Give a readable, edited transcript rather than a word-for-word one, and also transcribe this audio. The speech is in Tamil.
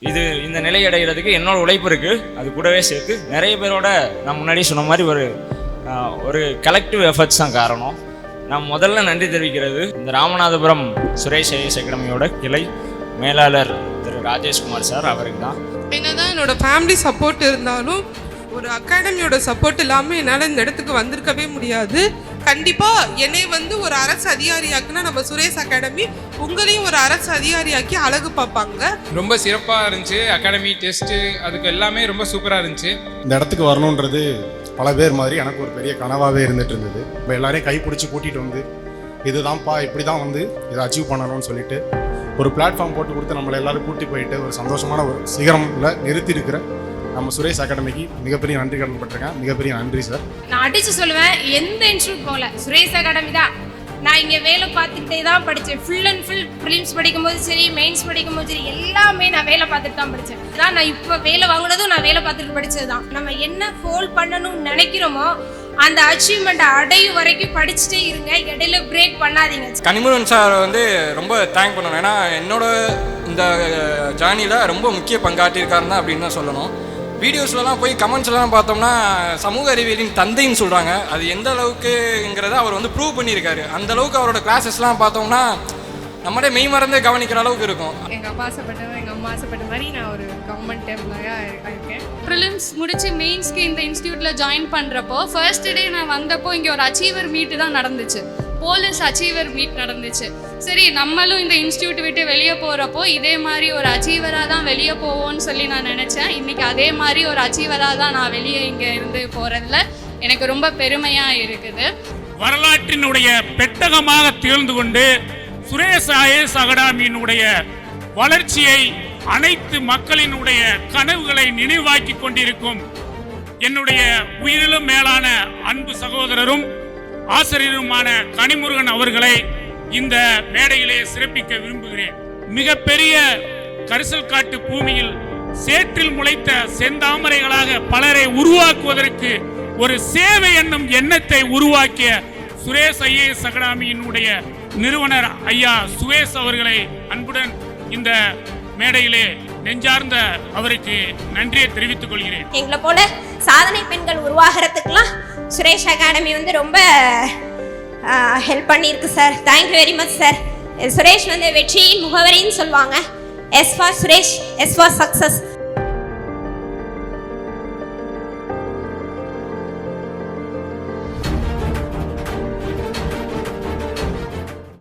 இது இந்த நிலை அடைகிறதுக்கு என்னோட உழைப்பு இருக்குது. அது கூடவே சேர்த்து நிறைய பேரோட நான் முன்னாடி சொன்ன மாதிரி ஒரு கலெக்டிவ் எஃபர்ட்ஸ் தான் காரணம். நான் முதல்ல நன்றி தெரிவிக்கிறது இந்த ராமநாதபுரம் சுரேஷ் ஐஏஎஸ் அகாடமியோட கிளை மேலாளர் திரு ராஜேஷ்குமார் சார் அவருக்கு தான். என்னதான் என்னோட ஃபேமிலி சப்போர்ட் இருந்தாலும் ஒரு அகாடமியோட சப்போர்ட் இல்லாமல் என்னால் இந்த இடத்துக்கு வந்திருக்கவே முடியாது. கண்டிப்பாக என்னை ஒரு அரசு அதிகாரியாக்குன்னா நம்ம சுரேஷ் அகாடமி உங்களையும் ஒரு அரசு அதிகாரியாக்கி அழகு பார்ப்பாங்க. ரொம்ப சிறப்பாக இருந்துச்சு. அகாடமி டெஸ்ட்டு அதுக்கு எல்லாமே ரொம்ப சூப்பராக இருந்துச்சு. இந்த இடத்துக்கு வரணுன்றது பல பேர் மாதிரி எனக்கு ஒரு பெரிய கனவாகவே இருந்துட்டு இருந்தது. இப்போ எல்லாரையும் கைப்பிடிச்சி கூட்டிகிட்டு வந்து இதுதான்ப்பா இப்படி தான் இதை அச்சீவ் பண்ணணும்னு சொல்லிட்டு ஒரு பிளாட்ஃபார்ம் போட்டு கொடுத்து நம்மளை எல்லாரும் கூட்டி போயிட்டு ஒரு சந்தோஷமான ஒரு சிகரமில் நிறுத்தி இருக்கிற நம்ம சுரேஷ் அகாடமிக்கு மிகப்பெரிய நன்றி கடன்பட்டிருக்கேன். மிகப்பெரிய நன்றி சார். நான் அடிச்சு சொல்லுவேன், எந்த இன்ஸ்டியூட் போகல, சுரேஷ் அகாடமி தான். நான் இங்கே வேலை பார்த்துக்கிட்டே தான் படித்தேன். ஃபுல் அண்ட் ஃபுல் ப்ரிலிம்ஸ் படிக்கும்போது சரி, மெயின்ஸ் படிக்கும்போது சரி, எல்லாமே நான் வேலை பார்த்துட்டு தான் படித்தேன். அதான் நான் இப்போ வேலை வாங்கினதும் நான் வேலை பார்த்துட்டு படித்தது தான். நம்ம என்ன ஹோல்ட் பண்ணணும்னு நினைக்கிறோமோ அந்த அச்சீவ்மெண்ட்டை அடையும் வரைக்கும் படிச்சுட்டே இருங்க, இடையில பிரேக் பண்ணாதீங்க. கனிமுருகன் சார் ரொம்ப தேங்க் பண்ணணும். ஏன்னா என்னோட இந்த ஜேர்னியில் ரொம்ப முக்கிய பங்காற்றியிருக்காருன்னு அப்படின்னு தான் சொல்லணும். வீடியோஸ்லாம் போய் கமெண்ட்ஸ்லாம் பார்த்தோம்னா சமூக அறிவியலின் தந்தைன்னு சொல்கிறாங்க. அது எந்த அளவுக்குங்கிறத அவர் ப்ரூவ் பண்ணியிருக்காரு. அந்த அளவுக்கு அவரோட கிளாஸஸ்லாம் பார்த்தோம்னா நம்மளே மெய் மறந்து கவனிக்கிற அளவுக்கு இருக்கும். எங்கள் அப்பா ஆசைப்பட்டவங்க எங்கள் அம்மா ஆசைப்பட்ட மாதிரி நான் ஒரு கவர்மெண்ட் எம்ப்ளாயாக இருக்கேன். ப்ரிலிம்ஸ் முடிச்சு மெயின்ஸ்க்கு இந்த இன்ஸ்டியூட்டில் ஜாயின் பண்ணுறப்போ ஃபர்ஸ்ட் டே நான் வந்தப்போ இங்கே ஒரு அச்சீவர் மீட்டு தான் நடந்துச்சு. போலீஸ் அச்சீவர் மீட் நடந்துச்சு. சரி, நம்மளும் இந்த இன்ஸ்டியூட் விட்டு வெளியே போகிறப்போ இதே மாதிரி ஒரு அச்சீவராக தான் வெளியே போவோம்னு சொல்லி நான் நினச்சேன். இன்றைக்கி அதே மாதிரி ஒரு அச்சீவராக தான் நான் வெளியே இங்கே இருந்து போகிறதுல எனக்கு ரொம்ப பெருமையாக இருக்குது. வரலாற்றினுடைய பெட்டகமாக திகழ்ந்து கொண்டு சுரேஷ் ஐஏஎஸ் அகாடமியினுடைய வளர்ச்சியை அனைத்து மக்களினுடைய கனவுகளை நினைவாக்கி கொண்டிருக்கும் என்னுடைய உயிரிலும் மேலான அன்பு சகோதரரும் ஆசிரியருமான கனிமுருகன் அவர்களை இந்த மேடையிலே சிறப்பிக்க விரும்புகிறேன். மிகப்பெரிய கரிசல் காட்டு பூமியில் சேற்றில் முளைத்த செந்தாமரைகளாக பலரை உருவாக்குவதற்கு ஒரு சேவை என்னும் எண்ணத்தை உருவாக்கிய சுரேஷ் ஐஏஎஸ் அகாடமியினுடைய நிறுவனர் ஐயா சுரேஷ் அவர்களை அன்புடன் இந்த மேடையிலே நெஞ்சார்ந்த அவருக்கு நன்றியை தெரிவித்துக் கொள்கிறேன். எங்களை போல சாதனை பெண்கள் உருவாகிறதுக்குலாம் சுரேஷ் அகாடமி ரொம்ப ஹெல்ப் பண்ணியிருக்கு sir. Thank you very much sir. Suresh வெற்றியின் முகவரின்னு சொல்லுவாங்க. S for Suresh, S for success.